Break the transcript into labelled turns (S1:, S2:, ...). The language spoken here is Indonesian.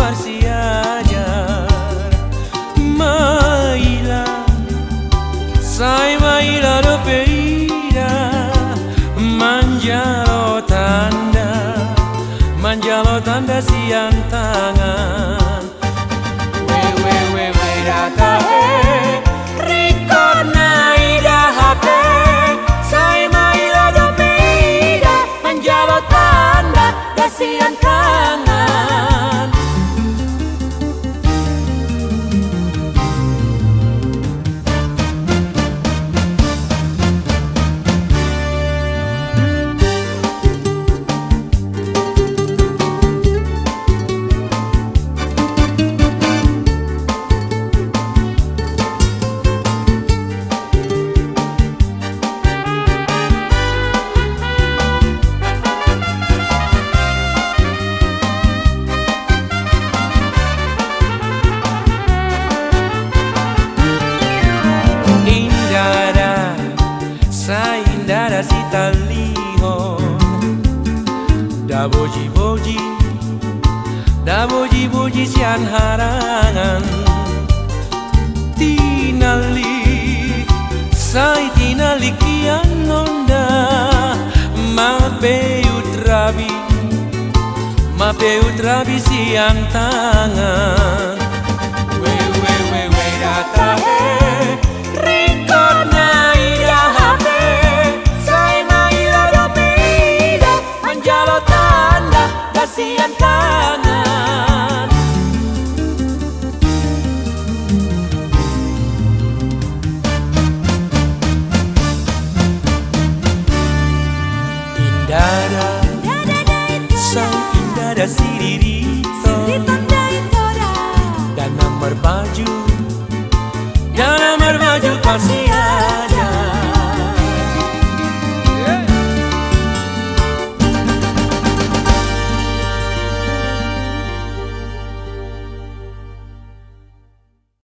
S1: bersiajar Maila Sai maila do peira Manjalo tanda siang tangan we data Rikor naida hape Sai maila do peira Manjalo tanda siang tangan Indara si talihon Da boji sian harangan Tinalik Sai tinalik kian nonda Mape utrabi siang tangan We data Rikor naida hape Siang tangan Indara Sang Indara Siririto Dan nomor baju Pasti